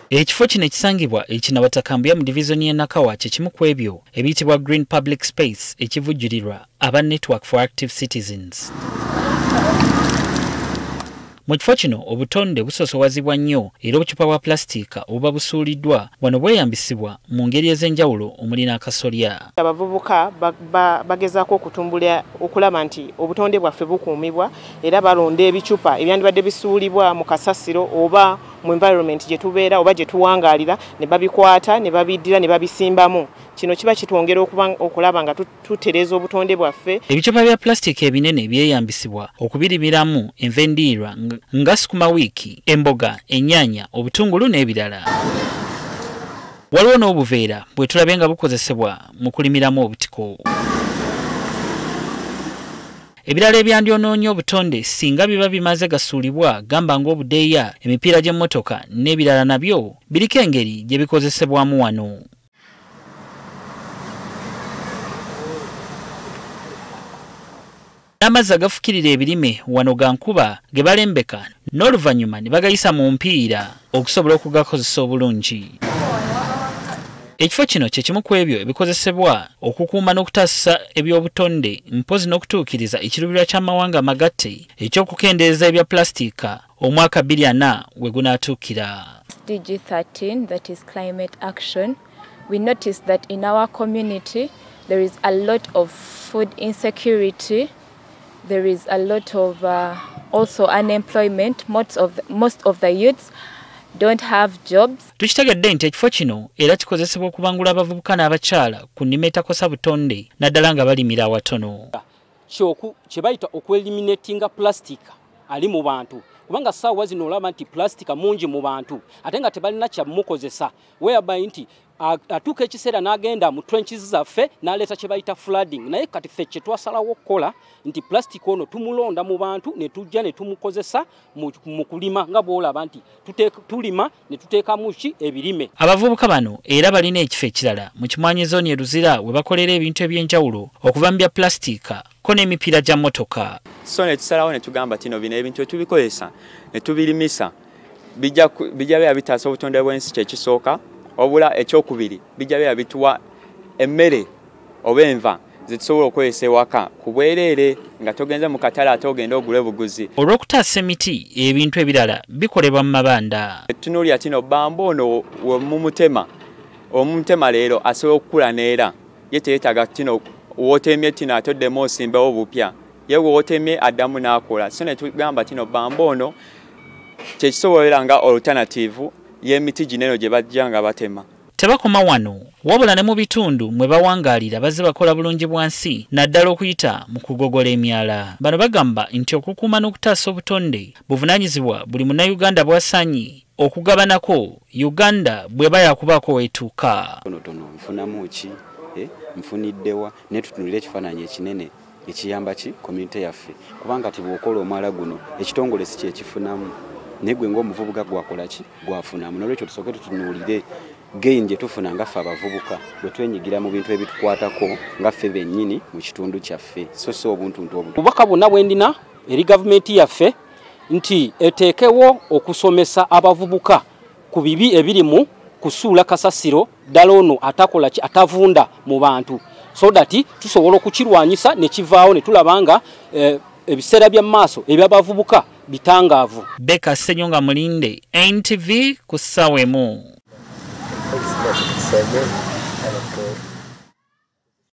Ekifo kino ekisangibwa ekinabatakambya mu division y'e Nakawa kye kimu ku ebyo ebiyitibwa Green Public Space ekivujjirirwa aba Network for Active Citizens. Mu kifo kino obutonde busosowazibwa nnyo era obucupa bwa plastika obuba busuuliddwa wano bweyambisibwa mu ngeri ez'enjawulo omuli n'akasolya. Abavubuka bagezaako okutumbula okulaba nti obutonde bwaffe bukuumibwa era balonda ebicupa ebyandibadde bisuulibwa mu kasasiro oba mu environment gye tubeera oba gye tuwangaalira ne babikwata ne babiddira ne babisimbamu. Kino kiba kitwongera okulaba nga tutereeza obutonde bwaffe. Ebicupa bya plastika ebinene byeyambisibwa okubirimiramu enva endiirwa nga sukuma wiki, emboga, ennyaanya, obutungulu n'ebirala. Waliwo n'obuveera bwe tulabe nga bukozesebwa mu kulimiramu obutiko. Ebirala ebyandyonoonye obutonde singa biba bimaze gasuulibwa gamba ng'obudeeya, emipiira gy'emmotoka n'ebirala nabyo biriko engeri gye bikozesebwamu wano. N'amazzi agafukirira ebirime wano ga nkuba ge balembeka n'oluvannyuma ne bagayisa mu mpiira okusobola okugakozesa obulungi. Ekifo kino kye kimu ku ebyo ebikozesebwa okukuuma n'okutaasa eby'obutonde mpozi n'okutuukiriza ekirubirwa ky'amawanga amagatte eky'okukendeeza ebya plastika omwaka 2040 we gunaatuukira. SDG 13, that is climate action, we noticed that in our community there is a lot of food insecurity. There is a lot of also unemployment. Most of the youths don't have jobs. Tukitegedde nti ekifo kino era kikozesebwa okubangula abavubuka n'abakyala ku nnima etakosa butonde naddala nga balimira awatono. Kye bayita okueliminatinga plastika ali mu bantu. Kubanga ssaawa zino olaba nti plastika mungi mu bantu ate nga tebalina kyamukozesa whereby nti atuuka ekiseera n'agenda mu trenches zaffe n'aleeta kye bayita flooding. Naye kati ffe kye twasalawo okukola nti plastika ono tumulonda mu bantu ne tujja ne tumukozesa mu kulima nga bw'olaba nti tulima ne tuteekamu ki ebirime. Abavubuka bano era balina ekifo ekirala mu kimwanyi zooni Luzira we bakolera ebintu eby'enjawulo okuva mu bya plastika ko n'emipiira gya mmotoka. So ne tusalawo ne tugamba tino bino ebintu etubikozesa ne tubirimisa bijja bya bitaasa obutonde bw'ensi kye kisooka. Obula ekyokubiri bijja bya bituwa emmere oba enva zitusobola okukozesa ewaka ku bwereere nga togenze mu katale ate ogenda ogule buguzi. Olw'okutaasa emiti ebintu ebirala bikolebwa mu mabanda. Tunuulira tino bamba ono omumutema leero asobola okukula neera ye teyeetaaga tino wootemye tino atoddemu osimbewo bupya ye wootemye addamu n'akola. So ne tugamba tino bamba ono kye kisobolera nga alternative y'emiti gineno gye bajja nga batema. Tebakoma wano wabula ne mu bitundu mwe bawangaalira bazze bakola bulungi bwansi naddala okuyita mu kugogola emyala. Bano bagamba nti okukuuma n'okutaasa obutonde buvunaanyizibwa buli munnayuganda bw'asaanye okugabanako Uganda bw'eba yakubaako weetuuka. Tono nfunamu ki nfuniddewa ne tutunulira ekifaananyi ekinene ekiyamba ki community yaffe kubanga tibwokola omwala guno ekitongole si kyekifunamu negwe ng'omuvubuka gwakola ki gwafunamu. Nolwekyo tusooke tutunuulire gain gye tufuna nga ffe abavubuka bwe twenyigira mu bintu ebitukwatako nga ffe bennyini mu kitundu kyaffe so obuntuntu obuto. Obubaka bwonna bwe ndina eri gavumenti yaffe nti eteekewo okusomesa abavubuka ku bibi ebiri mu kusuula kasasiro ddala ono atakola ki atavunda mu bantu so that tusobola okukirwanyisa ne kivaawo ne tulaba nga ebiseera bya maaso eby'abavubuka bitangaavu. Beka Ssenyonga Mulinde, NTV ku ssaawa emu.